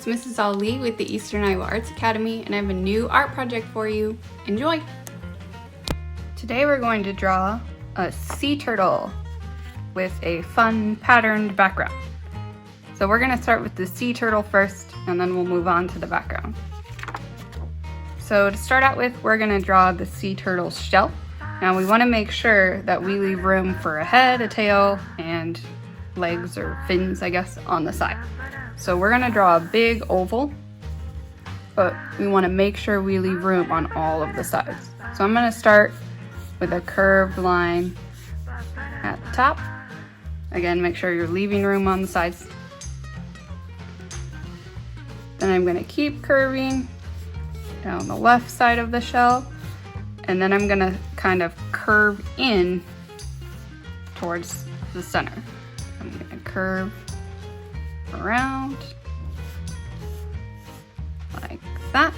it's Mrs. Ali with the Eastern Iowa Arts Academy, and I have a new art project for you. Enjoy! Today we're going to draw a sea turtle with a fun patterned background. So we're going to start with the sea turtle first, and then we'll move on to the background. So to start out with, we're going to draw the sea turtle's shell. Now we want to make sure that we leave room for a head, a tail, and legs or fins, I guess, on the side. So we're going to draw a big oval, but we want to make sure we leave room on all of the sides. So I'm going to start with a curved line at the top. Again, make sure you're leaving room on the sides. Then I'm going to keep curving down the left side of the shell, and then I'm going to kind of curve in towards the center. I'm going to curve around like that.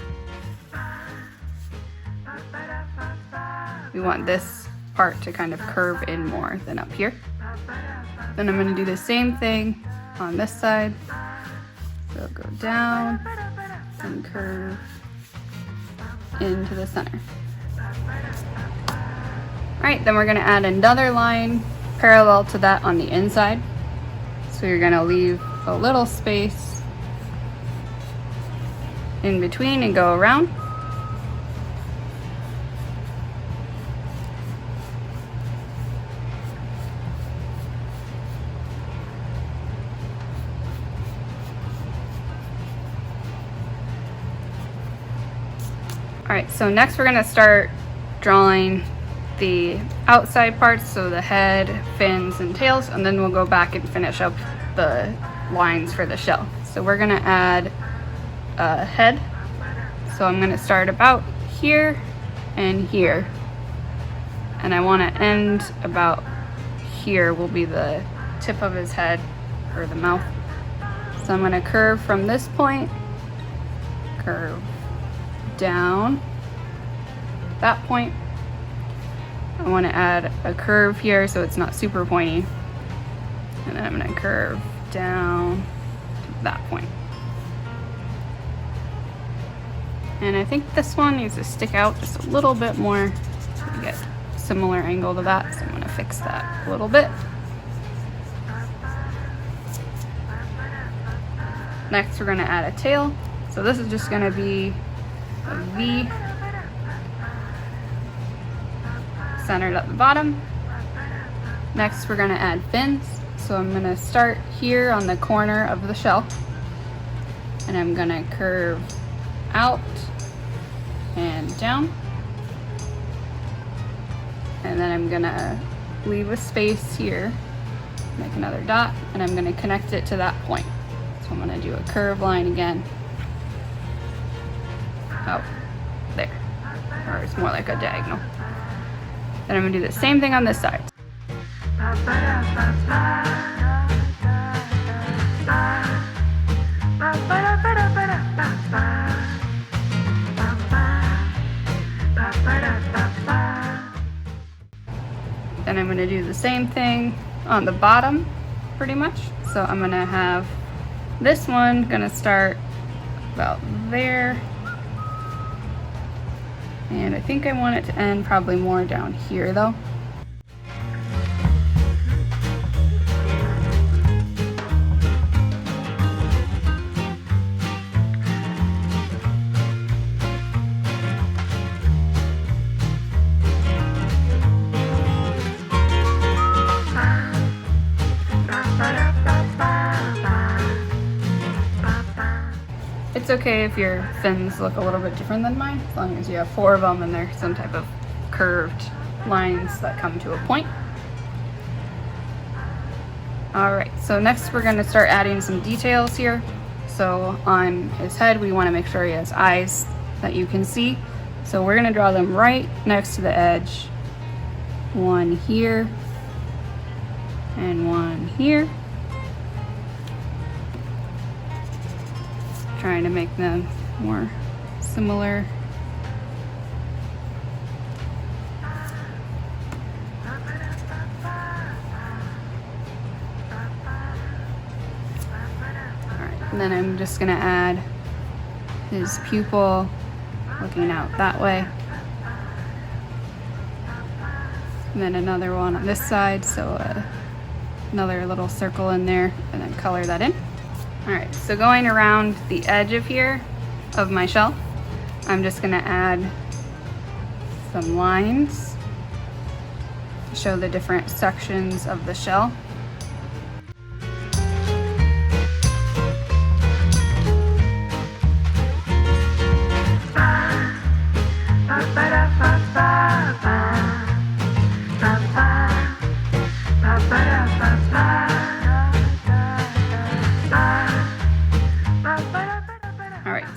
We want this part to kind of curve in more than up here. Then I'm going to do the same thing on this side. So go down and curve into the center. Alright, then we're going to add another line parallel to that on the inside. So you're going to leave a little space in between and go around. Alright, so next we're going to start drawing the outside parts, so the head, fins, and tails, and then we'll go back and finish up the lines for the shell. So we're going to add a head. So I'm going to start about here and here, and I want to end about here will be the tip of his head or the mouth. So I'm going to curve from this point, curve down that point. I want to add a curve here so it's not super pointy, and then I'm going to curve down to that point. And I think this one needs to stick out just a little bit more so we get a similar angle to that, so I'm going to fix that a little bit. Next we're going to add a tail. So this is just going to be a V centered at the bottom. Next we're going to add fins. So I'm going to start here on the corner of the shell, and I'm going to curve out and down, and then I'm going to leave a space here, make another dot, and I'm going to connect it to that point. So I'm going to do a curved line again. Oh, there. Or it's more like a diagonal. Then I'm going to do the same thing on this side. Then I'm going to do the same thing on the bottom, pretty much. So I'm going to have this one going to start about there. And I think I want it to end probably more down here though. It's okay if your fins look a little bit different than mine, as long as you have 4 of them and they're some type of curved lines that come to a point. Alright, so next we're going to start adding some details here. So on his head we want to make sure he has eyes that you can see. So we're going to draw them right next to the edge. One here and one here. Trying to make them more similar. Alright, And then I'm just gonna add his pupil looking out that way. And then another one on this side, so another little circle in there, and then color that in. All right, so going around the edge of here, of my shell, I'm just gonna add some lines to show the different sections of the shell.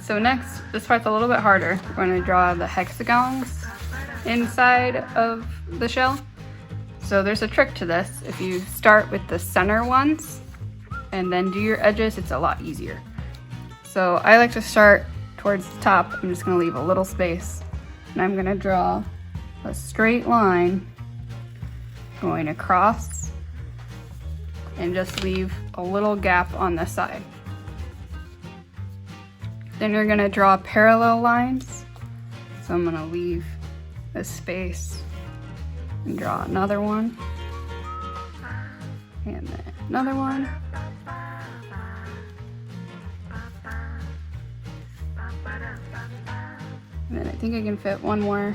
So next, this part's a little bit harder. We're going to draw the hexagons inside of the shell. So there's a trick to this. If you start with the center ones and then do your edges, it's a lot easier. So I like to start towards the top. I'm just going to leave a little space, and I'm going to draw a straight line going across and just leave a little gap on the side. Then you're gonna draw parallel lines. So I'm gonna leave a space and draw another one. And then another one. And then I think I can fit one more.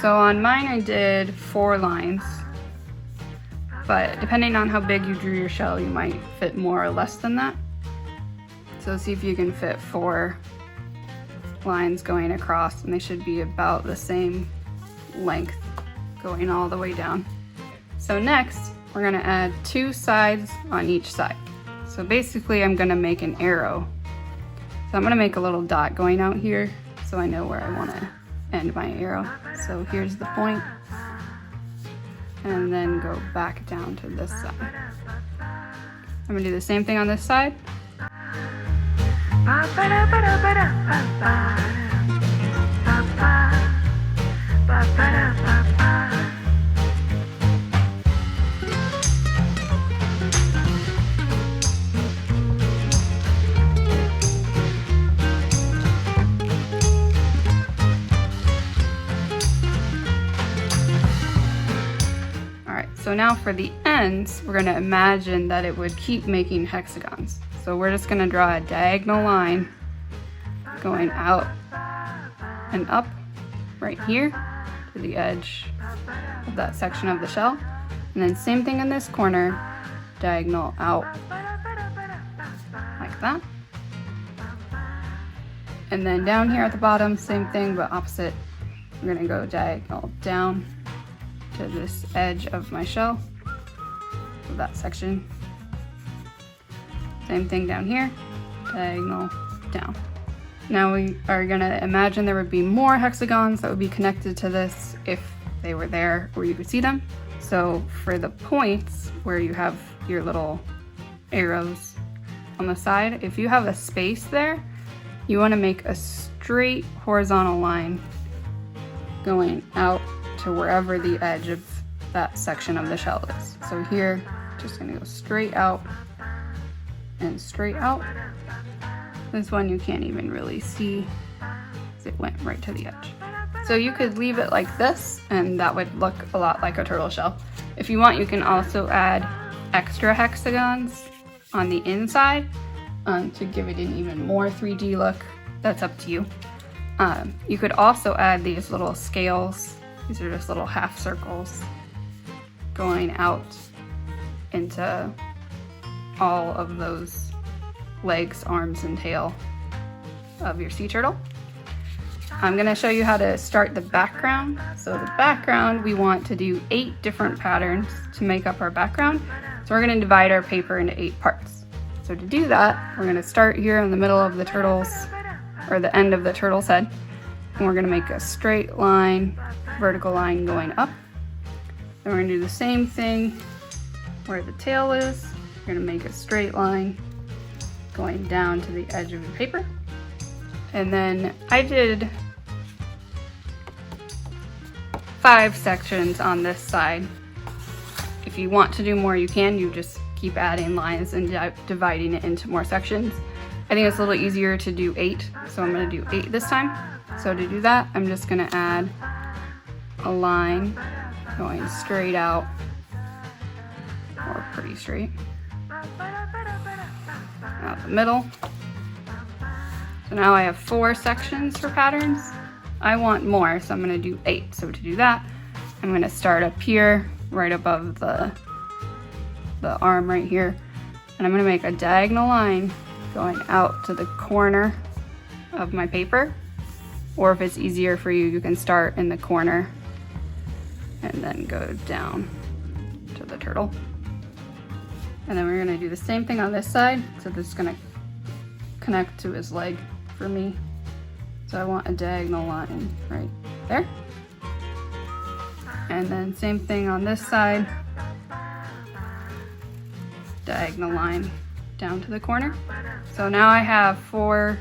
So on mine I did 4 lines. But depending on how big you drew your shell, you might fit more or less than that. So see if you can fit 4 lines going across, and they should be about the same length going all the way down. So next, we're gonna add 2 sides on each side. So basically I'm gonna make an arrow. So I'm gonna make a little dot going out here so I know where I wanna end my arrow. So here's the point, and then go back down to this side. I'm gonna do the same thing on this side. Alright, so now for the ends, we're going to imagine that it would keep making hexagons. So we're just gonna draw a diagonal line going out and up right here to the edge of that section of the shell. And then same thing in this corner, diagonal out like that. And then down here at the bottom, same thing but opposite. We're gonna go diagonal down to this edge of my shell, of that section. Same thing down here, diagonal down. Now we are gonna imagine there would be more hexagons that would be connected to this if they were there or you could see them. So for the points where you have your little arrows on the side, if you have a space there, you wanna make a straight horizontal line going out to wherever the edge of that section of the shell is. So here, just gonna go straight out and straight out. This one you can't even really see because it went right to the edge. So you could leave it like this and that would look a lot like a turtle shell. If you want, you can also add extra hexagons on the inside to give it an even more 3D look. That's up to you. You could also add these little scales. These are just little half circles going out into all of those legs, arms, and tail of your sea turtle. I'm gonna show you how to start the background. So the background, we want to do 8 different patterns to make up our background. So we're gonna divide our paper into 8 parts. So to do that, we're gonna start here in the middle of the turtle's, or the end of the turtle's head. And we're gonna make a straight line, vertical line going up. Then we're gonna do the same thing where the tail is. We're gonna make a straight line going down to the edge of the paper. And then I did 5 sections on this side. If you want to do more, you can. You just keep adding lines and dividing it into more sections. I think it's a little easier to do 8, so I'm going to do 8 this time. So to do that, I'm just going to add a line going straight out, or pretty straight, out the middle. So now I have 4 sections for patterns. I want more, so I'm going to do 8. So to do that, I'm going to start up here, right above the arm right here, and I'm going to make a diagonal line going out to the corner of my paper, or if it's easier for you, you can start in the corner and then go down to the turtle. And then we're going to do the same thing on this side. So this is going to connect to his leg for me. So I want a diagonal line right there. And then same thing on this side. Diagonal line down to the corner. So now I have 4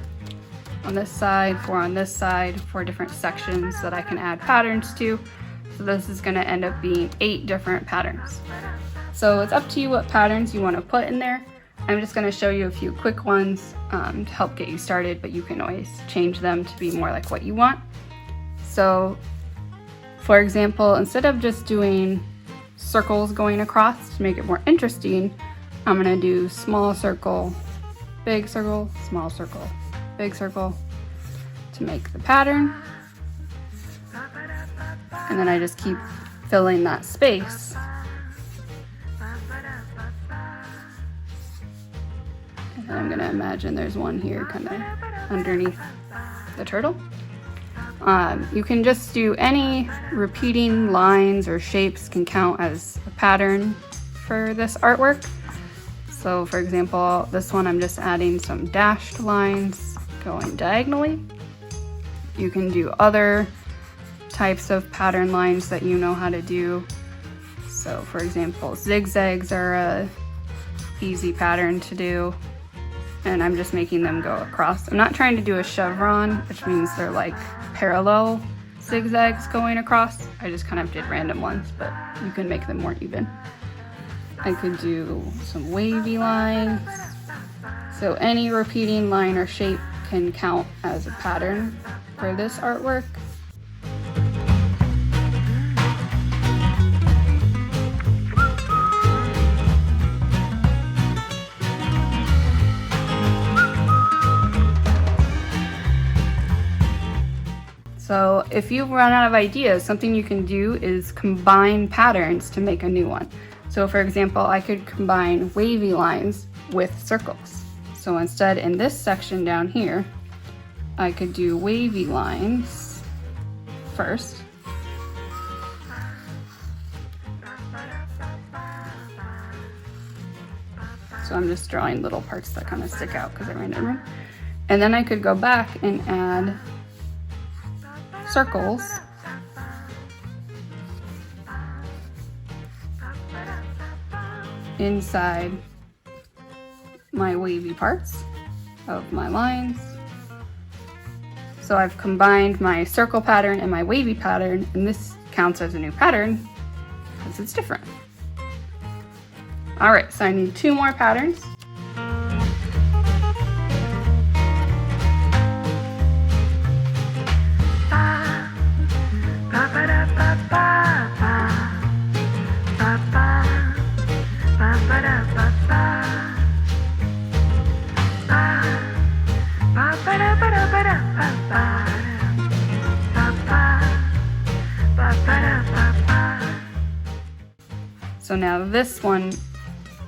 on this side, 4 on this side, 4 different sections that I can add patterns to. So this is going to end up being 8 different patterns. So it's up to you what patterns you want to put in there. I'm just going to show you a few quick ones to help get you started, but you can always change them to be more like what you want. So for example, instead of just doing circles going across to make it more interesting, I'm going to do small circle, big circle, small circle, big circle to make the pattern. And then I just keep filling that space. And then I'm going to imagine there's one here kind of underneath the turtle. You can just do any repeating lines or shapes can count as a pattern for this artwork. So for example, this one I'm just adding some dashed lines going diagonally. You can do other types of pattern lines that you know how to do. So for example, zigzags are a easy pattern to do, and I'm just making them go across. I'm not trying to do a chevron, which means they're like parallel zigzags going across. I just kind of did random ones, but you can make them more even. I could do some wavy lines. So any repeating line or shape can count as a pattern for this artwork. So if you run out of ideas, something you can do is combine patterns to make a new one. So for example, I could combine wavy lines with circles. So instead, in this section down here, I could do wavy lines first. So I'm just drawing little parts that kind of stick out because I ran out of room. And then I could go back and add circles inside my wavy parts of my lines. So I've combined my circle pattern and my wavy pattern, and this counts as a new pattern because it's different. All right, so I need 2 more patterns. So now this one,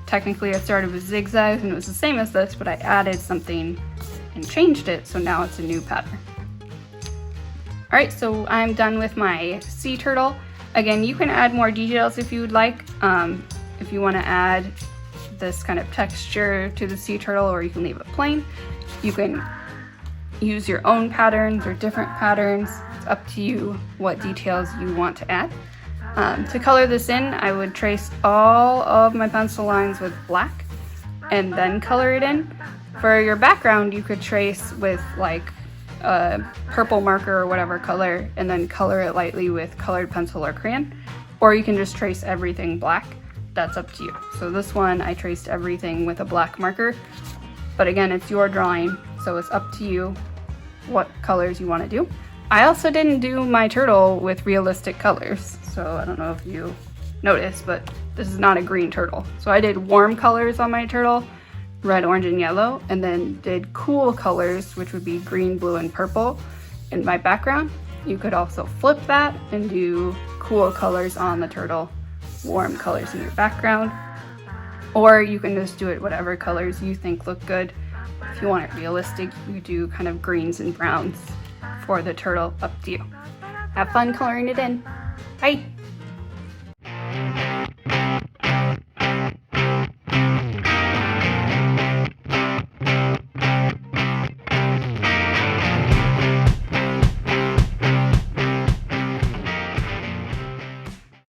technically I started with zigzags and it was the same as this, but I added something and changed it, so now it's a new pattern. All right, so I'm done with my sea turtle. Again, you can add more details if you would like. If you want to add this kind of texture to the sea turtle, or you can leave it plain. You can use your own patterns or different patterns. It's up to you what details you want to add. To color this in, I would trace all of my pencil lines with black and then color it in. For your background, you could trace with like a purple marker or whatever color and then color it lightly with colored pencil or crayon, or you can just trace everything black. that's up to you. So this one, I traced everything with a black marker, but again, it's your drawing, so it's up to you what colors you want to do. I also didn't do my turtle with realistic colors, so I don't know if you noticed, but this is not a green turtle. So I did warm colors on my turtle, red, orange, and yellow, and then did cool colors, which would be green, blue, and purple in my background. You could also flip that and do cool colors on the turtle, warm colors in your background, or you can just do it whatever colors you think look good. If you want it realistic, you do kind of greens and browns for the turtle, up to you. Have fun coloring it in. Bye!